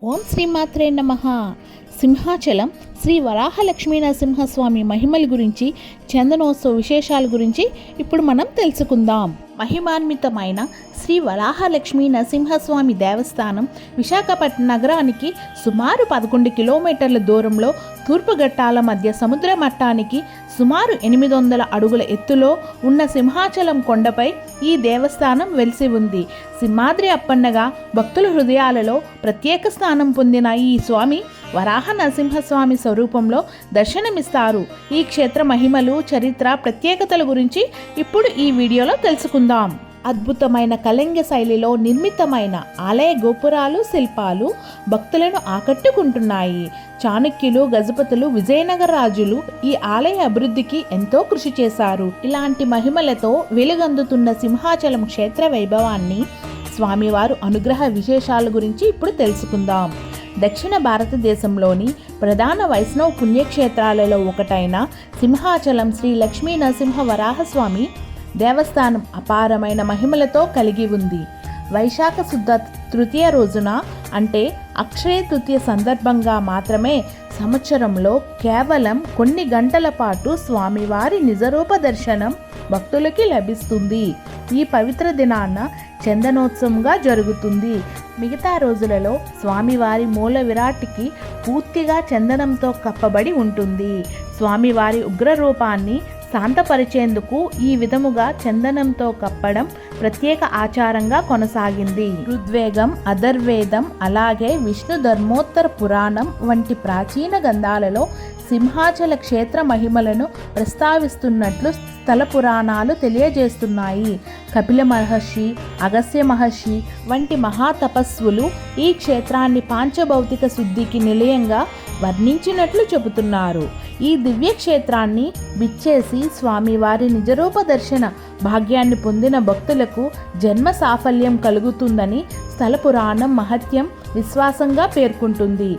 ఓం శ్రీమాత్రే నమః. సింహాచలం శ్రీ వరాహలక్ష్మీ నరసింహస్వామి మహిమల గురించి, చందనోత్సవ విశేషాల గురించి ఇప్పుడు మనం తెలుసుకుందాం. మహిమాన్వితమైన శ్రీ వరాహలక్ష్మీ నరసింహస్వామి దేవస్థానం విశాఖపట్నం నగరానికి సుమారు 11 కిలోమీటర్ల దూరంలో తూర్పు ఘట్టాల మధ్య సముద్ర మట్టానికి సుమారు 800 అడుగుల ఎత్తులో ఉన్న సింహాచలం కొండపై ఈ దేవస్థానం వెలిసి ఉంది. సింహాద్రి అప్పన్నగా భక్తుల హృదయాలలో ప్రత్యేక స్థానం పొందిన ఈ స్వామి వరాహ నరసింహస్వామి స్వరూపంలో దర్శనమిస్తారు. ఈ క్షేత్ర మహిమలు, చరిత్ర, ప్రత్యేకతల గురించి ఇప్పుడు ఈ వీడియోలో తెలుసుకుందాం. అద్భుతమైన కళింగ శైలిలో నిర్మితమైన ఆలయ గోపురాలు, శిల్పాలు భక్తులను ఆకట్టుకుంటున్నాయి. చాణక్యులు, గజపతులు, విజయనగర రాజులు ఈ ఆలయ అభివృద్ధికి ఎంతో కృషి చేశారు. ఇలాంటి మహిమలతో వెలుగొందుతున్న సింహాచలం క్షేత్ర వైభవాన్ని, స్వామివారు అనుగ్రహ విశేషాల గురించి ఇప్పుడు తెలుసుకుందాం. దక్షిణ భారతదేశంలోని ప్రధాన వైష్ణవ పుణ్యక్షేత్రాలలో ఒకటైన సింహాచలం శ్రీ లక్ష్మీ నరసింహ వరాహస్వామి దేవస్థానం అపారమైన మహిమలతో కలిగి ఉంది. వైశాఖ శుద్ధ తృతీయ రోజున, అంటే అక్షయ తృతీయ సందర్భంగా మాత్రమే సంవత్సరంలో కేవలం కొన్ని గంటల పాటు స్వామివారి నిజరూప దర్శనం భక్తులకి లభిస్తుంది. ఈ పవిత్ర దినాన చందనోత్సవంగా జరుగుతుంది. మిగతా రోజులలో స్వామివారి మూల విరాట్కి పూర్తిగా చందనంతో కప్పబడి ఉంటుంది. స్వామివారి ఉగ్ర రూపాన్ని శాంతపరిచేందుకు ఈ విధముగా చందనంతో కప్పడం ప్రత్యేక ఆచారంగా కొనసాగింది. ఋగ్వేదం, అథర్వేదం, అలాగే విష్ణు ధర్మోత్తర పురాణం వంటి ప్రాచీన గ్రంథాలలో సింహాచల క్షేత్ర మహిమలను ప్రస్తావిస్తున్నట్లు స్థల పురాణాలు తెలియజేస్తున్నాయి. కపిల మహర్షి, అగస్త్య మహర్షి వంటి మహాతపస్సులు ఈ క్షేత్రాన్ని పాంచభౌతిక శుద్ధికి నిలయంగా వర్ణించినట్లు చెబుతున్నారు. ఈ దివ్య క్షేత్రాన్ని విచ్చేసి స్వామివారి నిజరూప దర్శన భాగ్యాన్ని పొందిన భక్తులకు జన్మ సాఫల్యం కలుగుతుందని స్థల పురాణం మహత్యం విశ్వాసంగా పేర్కొంటుంది.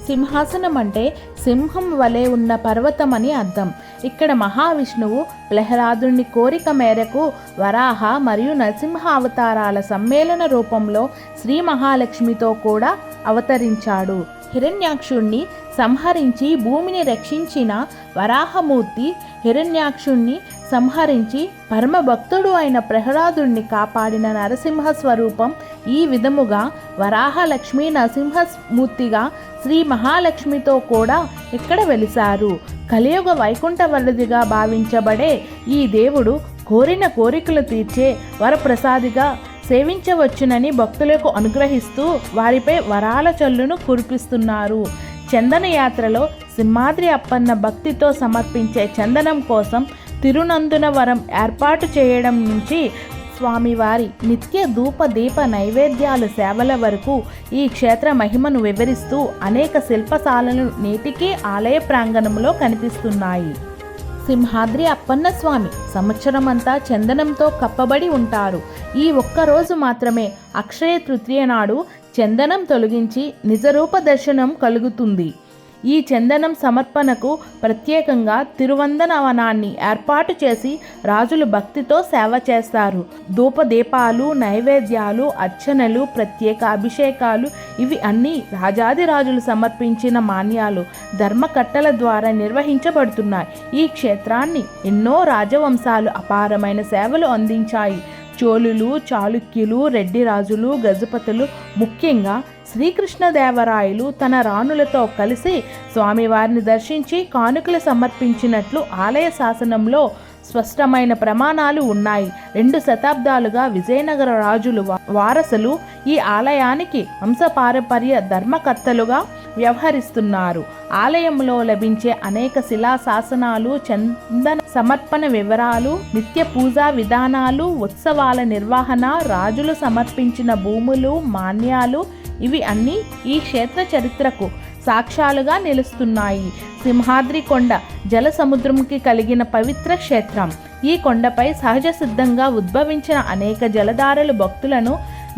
సింహాసనం అంటే సింహం వలె ఉన్న పర్వతం అని అర్థం. ఇక్కడ మహావిష్ణువు ప్రహ్లాదుని కోరిక మేరకు వరాహ మరియు నరసింహ అవతారాల సమ్మేళన రూపంలో శ్రీ మహాలక్ష్మితో కూడా అవతరించాడు. హిరణ్యాక్షుణ్ణి సంహరించి భూమిని రక్షించిన వరాహమూర్తి హిరణ్యాక్షుణ్ణి సంహరించి పరమభక్తుడు అయిన ప్రహ్లాదుణ్ణి కాపాడిన నరసింహ స్వరూపం. ఈ విధముగా వరాహ లక్ష్మీ నరసింహమూర్తిగా శ్రీ మహాలక్ష్మితో కూడా ఇక్కడ వెలిశారు. కలియుగ వైకుంఠ వరదిగా భావించబడే ఈ దేవుడు కోరిన కోరికలు తీర్చే వరప్రసాదిగా సేవించవచ్చునని భక్తులకు అనుగ్రహిస్తూ వారిపై వరాల చల్లును కురిపిస్తున్నారు. చందన యాత్రలో సింహాద్రి అప్పన్న భక్తితో సమర్పించే చందనం కోసం తిరునందునవరం ఏర్పాటు చేయడం నుంచి స్వామివారి నిత్య ధూప దీప నైవేద్యాల సేవల వరకు ఈ క్షేత్ర మహిమను వివరిస్తూ అనేక శిల్పశాలలు నేటికీ ఆలయ ప్రాంగణంలో కనిపిస్తున్నాయి. సింహాద్రి అప్పన్న స్వామి సంవత్సరమంతా చందనంతో కప్పబడి ఉంటారు. ఈ ఒక్కరోజు మాత్రమే అక్షయ తృతీయ నాడు చందనం తొలగించి నిజరూప దర్శనం కలుగుతుంది. ఈ చందనం సమర్పణకు ప్రత్యేకంగా తిరువందనవనాన్ని ఏర్పాటు చేసి రాజులు భక్తితో సేవ చేస్తారు. ధూపదీపాలు, నైవేద్యాలు, అర్చనలు, ప్రత్యేక అభిషేకాలు ఇవి అన్నీ రాజాదిరాజులు సమర్పించిన మాన్యాలు, ధర్మకట్టల ద్వారా నిర్వహించబడుతున్నాయి. ఈ క్షేత్రాన్ని ఎన్నో రాజవంశాలు అపారమైన సేవలు అందించాయి. చోళులు, చాళుక్యులు, రెడ్డి రాజులు, గజపతులు, ముఖ్యంగా శ్రీకృష్ణదేవరాయలు తన రాణులతో కలిసి స్వామివారిని దర్శించి కానుకలు సమర్పించినట్లు ఆలయ శాసనంలో స్పష్టమైన ప్రమాణాలు ఉన్నాయి. 2 శతాబ్దాలుగా విజయనగర రాజులు వారసులు ఈ ఆలయానికి వంశపారంపర్య ధర్మకర్తలుగా వ్యవహరిస్తున్నారు. ఆలయంలో లభించే అనేక శిలా శాసనాలు, చందన సమర్పణ వివరాలు, నిత్య పూజా విధానాలు, ఉత్సవాల నిర్వహణ, రాజులు సమర్పించిన భూములు, మాన్యాలు ఇవి అన్నీ ఈ క్షేత్ర చరిత్రకు సాక్ష్యాలుగా నిలుస్తున్నాయి. సింహాద్రి కొండ జల సముద్రంకి కలిగిన పవిత్ర క్షేత్రం. ఈ కొండపై సహజ సిద్ధంగా ఉద్భవించిన అనేక జలధారలు భక్తులను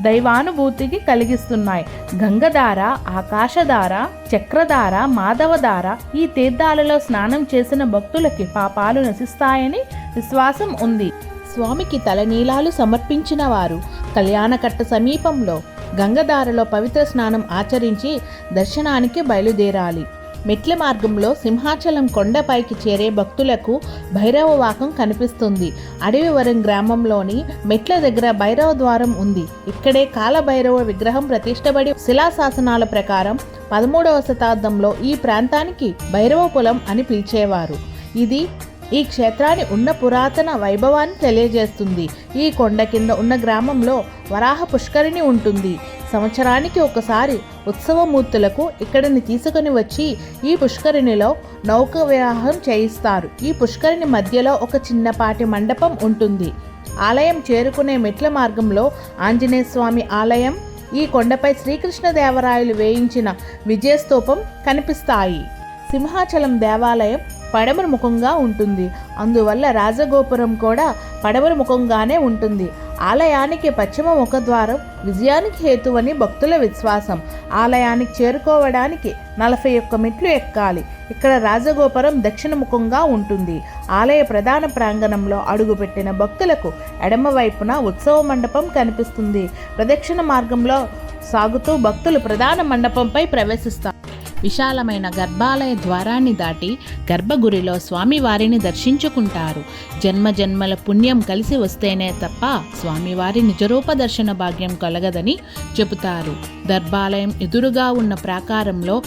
దైవానుభూతికి కలిగిస్తున్నాయి. గంగధార, ఆకాశధార, చక్రధార, మాధవధార ఈ తీర్థాలలో స్నానం చేసిన భక్తులకి పాపాలు నశిస్తాయని విశ్వాసం ఉంది. స్వామికి తలనీలాలు సమర్పించిన వారు కళ్యాణకట్ట సమీపంలో గంగధారలో పవిత్ర స్నానం ఆచరించి దర్శనానికి బయలుదేరాలి. మెట్ల మార్గంలో సింహాచలం కొండపైకి చేరే భక్తులకు భైరవవాకం కనిపిస్తుంది. అడవివరం గ్రామంలోని మెట్ల దగ్గర భైరవ ద్వారం ఉంది. ఇక్కడే కాలభైరవ విగ్రహం ప్రతిష్టపడి శిలాశాసనాల ప్రకారం 13వ శతాబ్దంలో ఈ ప్రాంతానికి భైరవపురం అని పిలిచేవారు. ఇది ఈ క్షేత్రాన్ని ఉన్న పురాతన వైభవాన్ని తెలియజేస్తుంది. ఈ కొండ కింద ఉన్న గ్రామంలో వరాహ పుష్కరిణి ఉంటుంది. సంవత్సరానికి ఒకసారి ఉత్సవమూర్తులకు ఇక్కడిని తీసుకుని వచ్చి ఈ పుష్కరిణిలో నౌక వివాహం చేయిస్తారు. ఈ పుష్కరిణి మధ్యలో ఒక చిన్నపాటి మండపం ఉంటుంది. ఆలయం చేరుకునే మెట్ల మార్గంలో ఆంజనేయ స్వామి ఆలయం, ఈ కొండపై శ్రీకృష్ణదేవరాయలు వేయించిన విజయస్తూపం కనిపిస్తాయి. సింహాచలం దేవాలయం పడమర ముఖంగా ఉంటుంది. అందువల్ల రాజగోపురం కూడా పడమర ముఖంగానే ఉంటుంది. ఆలయానికి పశ్చిమ ముఖద్వారం విజయానికి హేతువని భక్తుల విశ్వాసం. ఆలయానికి చేరుకోవడానికి 41 మెట్లు ఎక్కాలి. ఇక్కడ రాజగోపురం దక్షిణ ముఖంగా ఉంటుంది. ఆలయ ప్రధాన ప్రాంగణంలో అడుగుపెట్టిన భక్తులకు ఎడమ వైపున ఉత్సవ మండపం కనిపిస్తుంది. ప్రదక్షిణ మార్గంలో సాగుతూ భక్తులు ప్రధాన మండపంపై ప్రవేశిస్తారు. విశాలమైన గర్భాలయ ద్వారాన్ని దాటి గర్భగుడిలో స్వామివారిని దర్శించుకుంటారు. జన్మజన్మల పుణ్యం కలిసి వస్తేనే తప్ప స్వామివారి నిజరూప దర్శన భాగ్యం కలగదని చెబుతారు. గర్భాలయం ఎదురుగా ఉన్న ప్రాకారంలో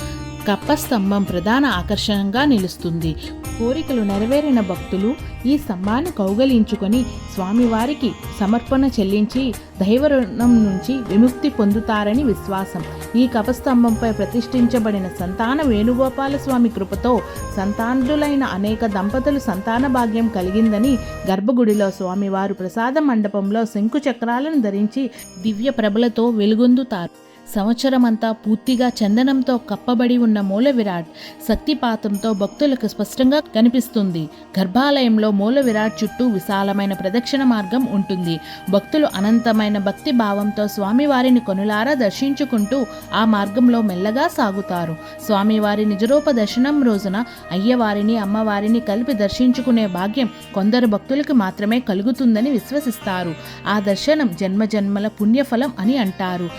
కప్పస్తంభం ప్రధాన ఆకర్షణగా నిలుస్తుంది. కోరికలు నెరవేరిన భక్తులు ఈ స్తంభాన్ని కౌగలించుకొని స్వామివారికి సమర్పణ చెల్లించి దైవరుణం నుంచి విముక్తి పొందుతారని విశ్వాసం. ఈ కపస్తంభంపై ప్రతిష్ఠించబడిన సంతాన వేణుగోపాల స్వామి కృపతో సంతానులైన అనేక దంపతులు సంతాన భాగ్యం కలిగిందని గర్భగుడిలో స్వామివారు ప్రసాద మండపంలో శంకు చక్రాలను ధరించి దివ్య ప్రభలతో వెలుగొందుతారు. సంవత్సరమంతా పూర్తిగా చందనంతో కప్పబడి ఉన్న మూల విరాట్ శక్తిపాతంతో భక్తులకు స్పష్టంగా కనిపిస్తుంది. గర్భాలయంలో మూల విరాట్ చుట్టూ విశాలమైన ప్రదక్షిణ మార్గం ఉంటుంది. భక్తులు అనంతమైన భక్తి భావంతో స్వామివారిని కొనులారా దర్శించుకుంటూ ఆ మార్గంలో మెల్లగా సాగుతారు. స్వామివారి నిజరూప దర్శనం రోజున అయ్యవారిని అమ్మవారిని కలిపి దర్శించుకునే భాగ్యం కొందరు భక్తులకు మాత్రమే కలుగుతుందని విశ్వసిస్తారు. ఆ దర్శనం జన్మజన్మల పుణ్యఫలం అని అంటారు.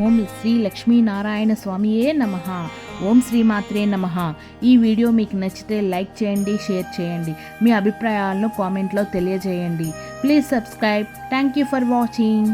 ఓం శ్రీ లక్ష్మీనారాయణ స్వామియే నమః. ఓం శ్రీమాత్రే నమః. ఈ వీడియో మీకు నచ్చితే లైక్ చేయండి, షేర్ చేయండి. మీ అభిప్రాయాలను కామెంట్లో తెలియజేయండి. Please subscribe. Thank you for watching.